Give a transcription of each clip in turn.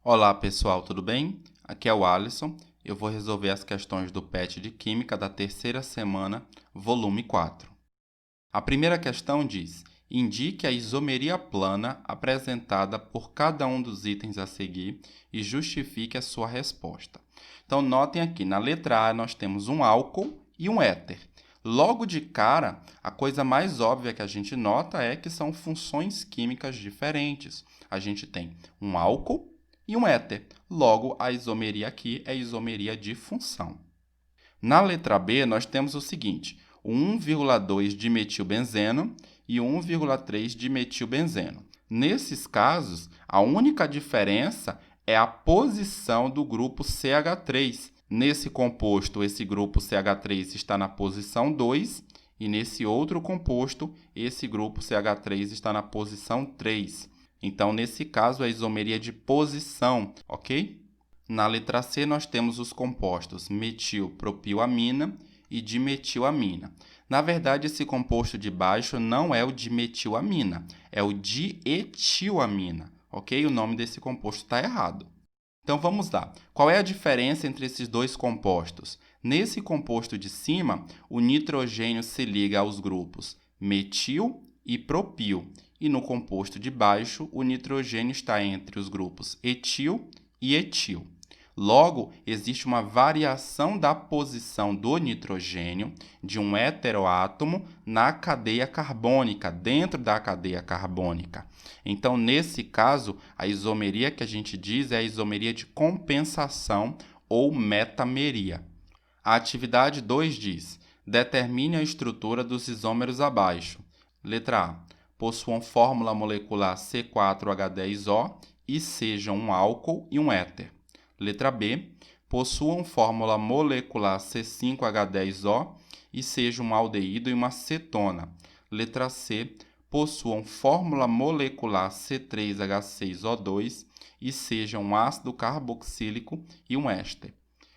Olá pessoal, tudo bem? Aqui é o Alisson. Eu vou resolver as questões do PET de Química da terceira semana, volume 4. A primeira questão diz: indique a isomeria plana apresentada por cada um dos itens a seguir e justifique a sua resposta. Então, notem aqui, na letra A nós temos um álcool e um éter. Logo de cara, a coisa mais óbvia que a gente nota é que são funções químicas diferentes. A gente tem um álcool e um éter. Logo, a isomeria aqui é isomeria de função. Na letra B, nós temos o seguinte: o 1,2 dimetilbenzeno e 1,3 dimetilbenzeno. Nesses casos, a única diferença é a posição do grupo CH3. Nesse composto, esse grupo CH3 está na posição 2, e nesse outro composto, esse grupo CH3 está na posição 3. Então, nesse caso, é isomeria de posição, ok? Na letra C, nós temos os compostos metilpropilamina e dimetilamina. Na verdade, esse composto de baixo não é o dimetilamina, é o dietilamina, ok? O nome desse composto está errado. Então, vamos lá. Qual é a diferença entre esses dois compostos? Nesse composto de cima, o nitrogênio se liga aos grupos metil e propil. E no composto de baixo, o nitrogênio está entre os grupos etil e etil. Logo, existe uma variação da posição do nitrogênio de um heteroátomo na cadeia carbônica, dentro da cadeia carbônica. Então, nesse caso, a isomeria que a gente diz é a isomeria de compensação ou metameria. A atividade 2 diz: determine a estrutura dos isômeros abaixo. Letra A: possuam fórmula molecular C4H10O e sejam um álcool e um éter. Letra B: possuam fórmula molecular C5H10O e sejam um aldeído e uma cetona. Letra C: possuam fórmula molecular C3H6O2 e sejam um ácido carboxílico e um éster.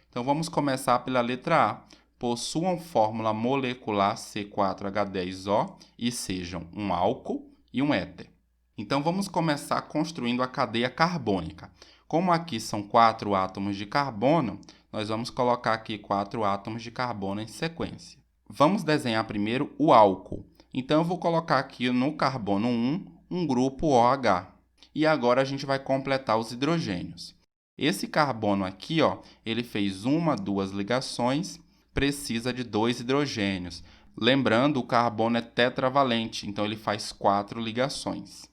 Então, vamos começar pela letra A. Possuam fórmula molecular C4H10O e sejam um álcool e um éter. Então, vamos começar construindo a cadeia carbônica. Como aqui são 4 átomos de carbono, nós vamos colocar aqui 4 átomos de carbono em sequência. Vamos desenhar primeiro o álcool. Então, eu vou colocar aqui no carbono 1 um grupo OH. E agora a gente vai completar os hidrogênios. Esse carbono aqui, ele fez 1, 2 ligações, precisa de 2 hidrogênios. Lembrando, o carbono é tetravalente, então ele faz 4 ligações.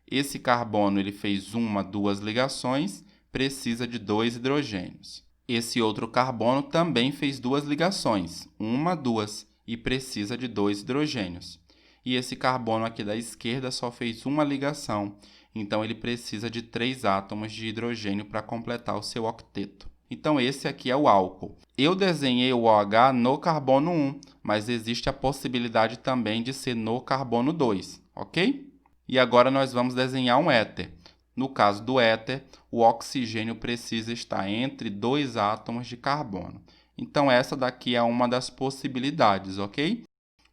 Esse carbono ele fez 1, 2 ligações, precisa de 2 hidrogênios. Esse outro carbono também fez 2 ligações, 1, 2, e precisa de 2 hidrogênios. E esse carbono aqui da esquerda só fez uma ligação, então ele precisa de 3 átomos de hidrogênio para completar o seu octeto. Então, esse aqui é o álcool. Eu desenhei o OH no carbono 1, mas existe a possibilidade também de ser no carbono 2, ok? E agora nós vamos desenhar um éter. No caso do éter, o oxigênio precisa estar entre 2 átomos de carbono. Então, essa daqui é uma das possibilidades, ok?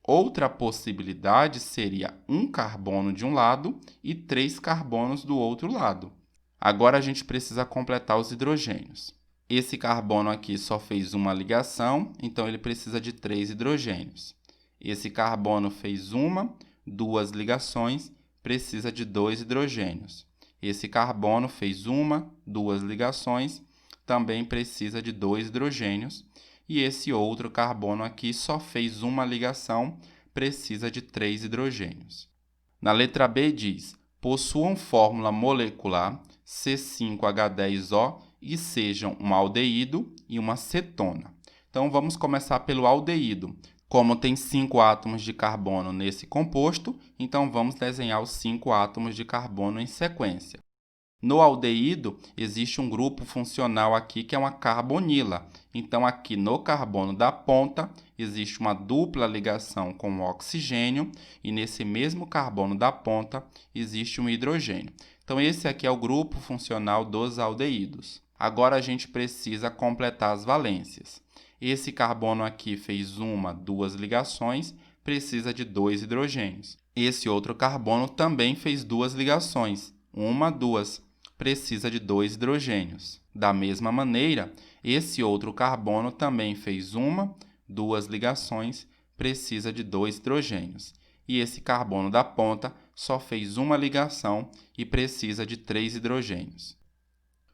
Outra possibilidade seria um carbono de um lado e 3 carbonos do outro lado. Agora, a gente precisa completar os hidrogênios. Esse carbono aqui só fez uma ligação, então ele precisa de 3 hidrogênios. Esse carbono fez 1, 2 ligações, precisa de 2 hidrogênios. Esse carbono fez 1, 2 ligações, também precisa de 2 hidrogênios. E esse outro carbono aqui só fez uma ligação, precisa de 3 hidrogênios. Na letra B diz: possuam fórmula molecular C5H10O e sejam um aldeído e uma cetona. Então, vamos começar pelo aldeído. Como tem 5 átomos de carbono nesse composto, então vamos desenhar os 5 átomos de carbono em sequência. No aldeído, existe um grupo funcional aqui que é uma carbonila. Então, aqui no carbono da ponta, existe uma dupla ligação com o oxigênio e nesse mesmo carbono da ponta, existe um hidrogênio. Então, esse aqui é o grupo funcional dos aldeídos. Agora, a gente precisa completar as valências. Esse carbono aqui fez 1, 2 ligações, precisa de 2 hidrogênios. Esse outro carbono também fez 2 ligações, 1, 2. precisa de 2 hidrogênios. Da mesma maneira, esse outro carbono também fez 1, 2 ligações, precisa de 2 hidrogênios. E esse carbono da ponta só fez 1 ligação e precisa de 3 hidrogênios.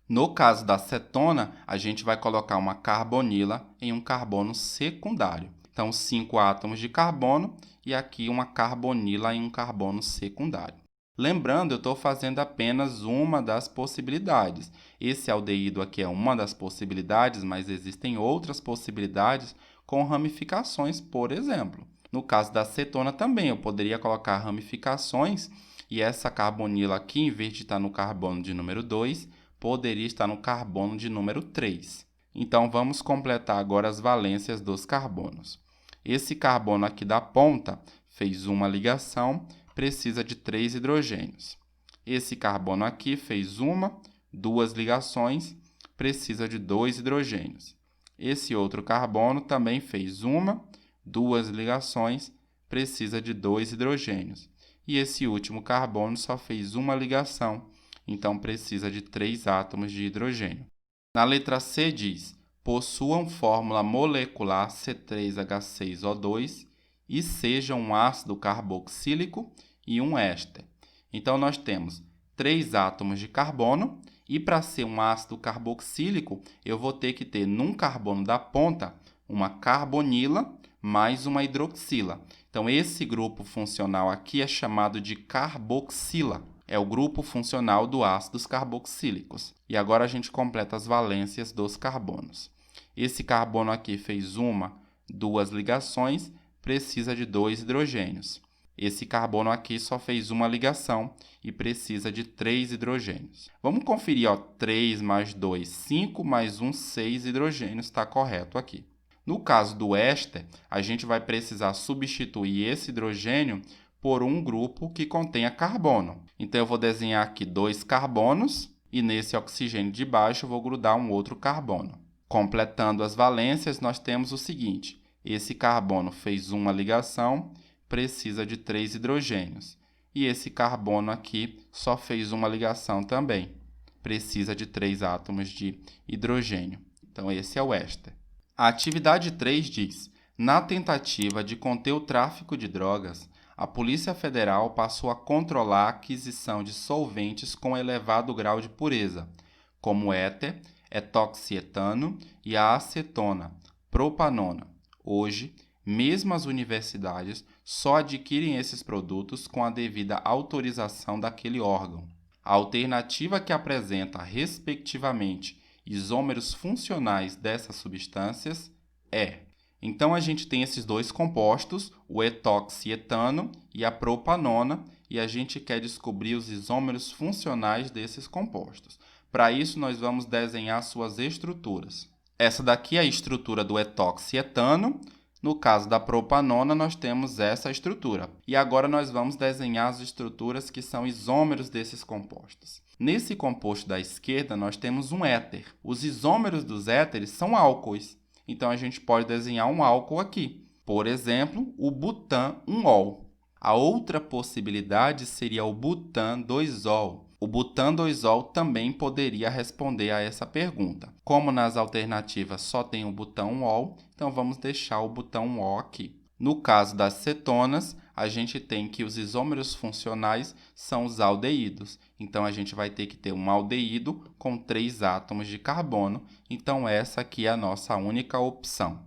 No caso da cetona, a gente vai colocar uma carbonila em um carbono secundário. Então, 5 átomos de carbono e aqui uma carbonila em um carbono secundário. Lembrando, eu estou fazendo apenas uma das possibilidades. Esse aldeído aqui é uma das possibilidades, mas existem outras possibilidades com ramificações, por exemplo. No caso da cetona também, eu poderia colocar ramificações e essa carbonila aqui, em vez de estar no carbono de número 2, poderia estar no carbono de número 3. Então, vamos completar agora as valências dos carbonos. Esse carbono aqui da ponta fez 1 ligação, precisa de 3 hidrogênios. Esse carbono aqui fez 1, 2 ligações, precisa de 2 hidrogênios. Esse outro carbono também fez 1, 2 ligações, precisa de 2 hidrogênios. E esse último carbono só fez 1 ligação, então precisa de 3 átomos de hidrogênio. Na letra C diz: possuam fórmula molecular C3H6O2 e seja um ácido carboxílico e um éster. Então, nós temos 3 átomos de carbono e para ser um ácido carboxílico, eu vou ter que ter num carbono da ponta uma carbonila mais uma hidroxila. Então, esse grupo funcional aqui é chamado de carboxila. É o grupo funcional do ácidos carboxílicos. E agora a gente completa as valências dos carbonos. Esse carbono aqui fez 1, 2 ligações, precisa de 2 hidrogênios. Esse carbono aqui só fez 1 ligação e precisa de 3 hidrogênios. Vamos conferir, 3 mais 2, 5, mais 1, 6 hidrogênios, está correto aqui. No caso do éster, a gente vai precisar substituir esse hidrogênio por um grupo que contenha carbono. Então, eu vou desenhar aqui 2 carbonos e nesse oxigênio de baixo eu vou grudar um outro carbono. Completando as valências, nós temos o seguinte: esse carbono fez 1 ligação, precisa de 3 hidrogênios. E esse carbono aqui só fez 1 ligação também, precisa de 3 átomos de hidrogênio. Então, esse é o éster. A atividade 3 diz: na tentativa de conter o tráfico de drogas, a Polícia Federal passou a controlar a aquisição de solventes com elevado grau de pureza, como éter, etoxietano e a acetona, propanona. Hoje, mesmo as universidades só adquirem esses produtos com a devida autorização daquele órgão. A alternativa que apresenta, respectivamente, isômeros funcionais dessas substâncias é... Então, a gente tem esses 2 compostos, o etoxietano e a propanona, e a gente quer descobrir os isômeros funcionais desses compostos. Para isso, nós vamos desenhar suas estruturas. Essa daqui é a estrutura do etoxietano. No caso da propanona, nós temos essa estrutura. E agora nós vamos desenhar as estruturas que são isômeros desses compostos. Nesse composto da esquerda, nós temos um éter. Os isômeros dos éteres são álcoois. Então, a gente pode desenhar um álcool aqui. Por exemplo, o butan-1-ol. A outra possibilidade seria o butan-2-ol. O butan-2-ol também poderia responder a essa pergunta. Como nas alternativas só tem o butan-1-ol, então vamos deixar o butan-1-ol aqui. No caso das cetonas, a gente tem que os isômeros funcionais são os aldeídos. Então, a gente vai ter que ter um aldeído com 3 átomos de carbono. Então, essa aqui é a nossa única opção.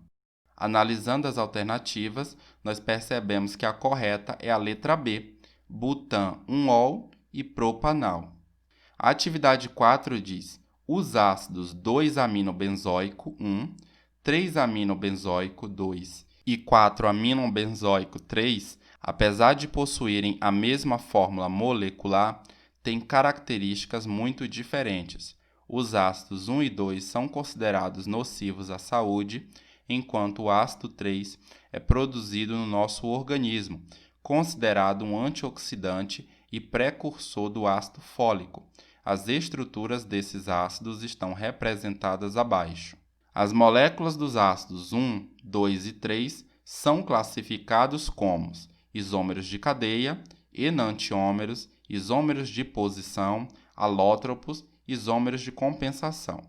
Analisando as alternativas, nós percebemos que a correta é a letra B, butan-1-ol e propanal. A atividade 4 diz: os ácidos 2-aminobenzoico 1, 3-aminobenzoico 2 e 4-aminobenzoico 3, apesar de possuírem a mesma fórmula molecular, têm características muito diferentes. Os ácidos 1 e 2 são considerados nocivos à saúde, enquanto o ácido 3 é produzido no nosso organismo, considerado um antioxidante e precursor do ácido fólico. As estruturas desses ácidos estão representadas abaixo. As moléculas dos ácidos 1, 2 e 3 são classificados como isômeros de cadeia, enantiômeros, isômeros de posição, alótropos, isômeros de compensação.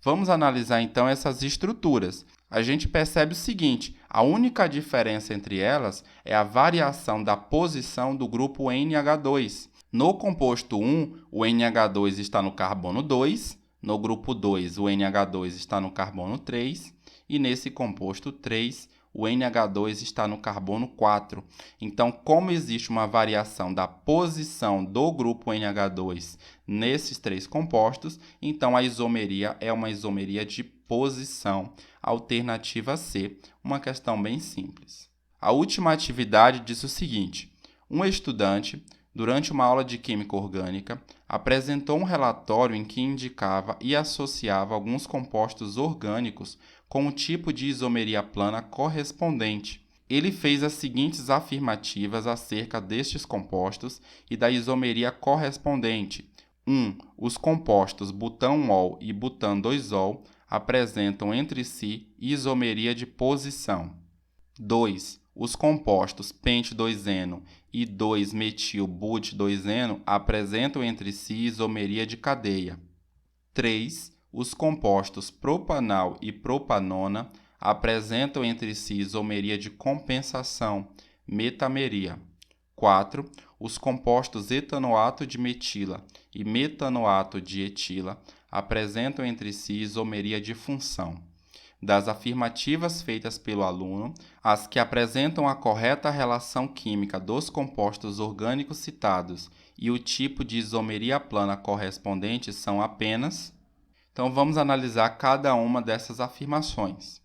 Vamos analisar então essas estruturas. A gente percebe o seguinte: a única diferença entre elas é a variação da posição do grupo NH2. No composto 1, o NH2 está no carbono 2, no grupo 2, o NH2 está no carbono 3, e nesse composto 3, o NH2 está no carbono 4. Então, como existe uma variação da posição do grupo NH2 nesses três compostos, então a isomeria é uma isomeria de posição. Alternativa C, uma questão bem simples. A última atividade diz o seguinte: um estudante, durante uma aula de química orgânica, apresentou um relatório em que indicava e associava alguns compostos orgânicos com o tipo de isomeria plana correspondente. Ele fez as seguintes afirmativas acerca destes compostos e da isomeria correspondente. 1. Os compostos butanol e butan-2-ol apresentam entre si isomeria de posição. 2. Os compostos pente-2-eno e 2-metil-but-2-eno apresentam entre si isomeria de cadeia. 3. Os compostos propanal e propanona apresentam entre si isomeria de compensação, metameria. 4. Os compostos etanoato de metila e metanoato de etila apresentam entre si isomeria de função. Das afirmativas feitas pelo aluno, as que apresentam a correta relação química dos compostos orgânicos citados e o tipo de isomeria plana correspondente são apenas... Então, vamos analisar cada uma dessas afirmações.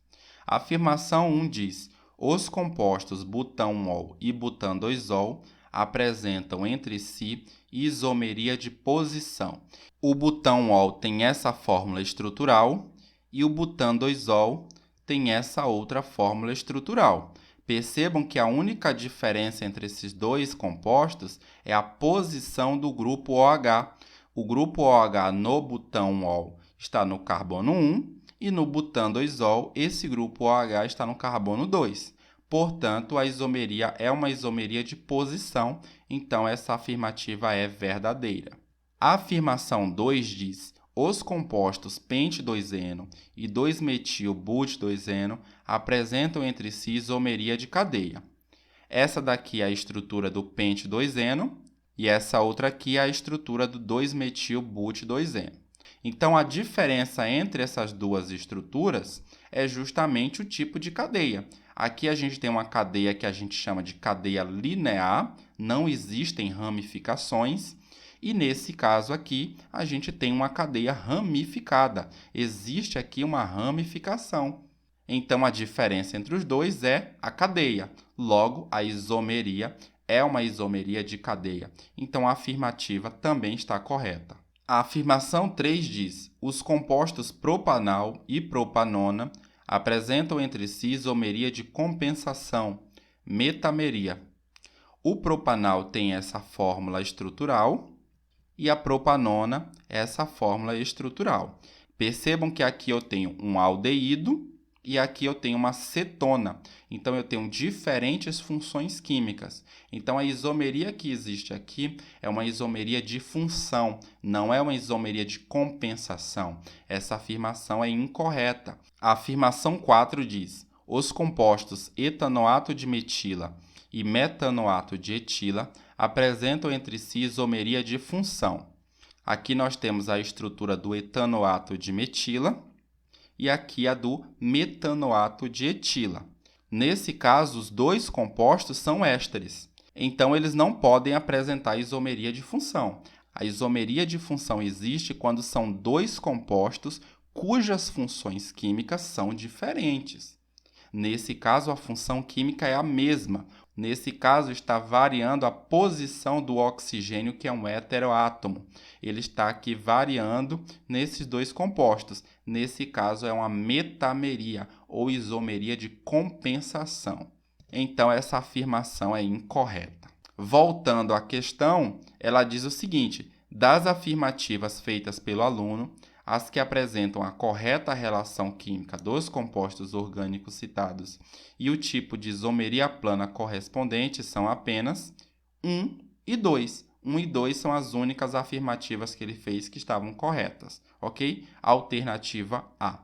A afirmação 1 diz: os compostos butanol e butan-2-ol apresentam entre si isomeria de posição. O butanol tem essa fórmula estrutural e o butan-2-ol tem essa outra fórmula estrutural. Percebam que a única diferença entre esses dois compostos é a posição do grupo OH. O grupo OH no butanol está no carbono 1 e no butan-2-ol esse grupo OH está no carbono 2. Portanto, a isomeria é uma isomeria de posição, então essa afirmativa é verdadeira. A afirmação 2 diz: os compostos pente-2-eno e 2-metil-but-2-eno apresentam entre si isomeria de cadeia. Essa daqui é a estrutura do pente-2-eno e essa outra aqui é a estrutura do 2-metil-but-2-eno. Então, a diferença entre essas duas estruturas é justamente o tipo de cadeia. Aqui a gente tem uma cadeia que a gente chama de cadeia linear, não existem ramificações. E nesse caso aqui, a gente tem uma cadeia ramificada. Existe aqui uma ramificação. Então, a diferença entre os dois é a cadeia. Logo, a isomeria é uma isomeria de cadeia. Então, a afirmativa também está correta. A afirmação 3 diz: os compostos propanal e propanona apresentam entre si isomeria de compensação, metameria. O propanal tem essa fórmula estrutural e a propanona essa fórmula estrutural. Percebam que aqui eu tenho um aldeído e aqui eu tenho uma cetona. Então, eu tenho diferentes funções químicas. Então, a isomeria que existe aqui é uma isomeria de função, não é uma isomeria de compensação. Essa afirmação é incorreta. A afirmação 4 diz: os compostos etanoato de metila e metanoato de etila apresentam entre si isomeria de função. Aqui nós temos a estrutura do etanoato de metila e aqui a do metanoato de etila. Nesse caso, os dois compostos são ésteres, então eles não podem apresentar isomeria de função. A isomeria de função existe quando são dois compostos cujas funções químicas são diferentes. Nesse caso, a função química é a mesma. Nesse caso, está variando a posição do oxigênio, que é um heteroátomo. Ele está aqui variando nesses dois compostos. Nesse caso, é uma metameria, ou isomeria de compensação. Então, essa afirmação é incorreta. Voltando à questão, ela diz o seguinte: das afirmativas feitas pelo aluno, as que apresentam a correta relação química dos compostos orgânicos citados e o tipo de isomeria plana correspondente são apenas 1 e 2. 1 e 2 são as únicas afirmativas que ele fez que estavam corretas, ok? Alternativa A.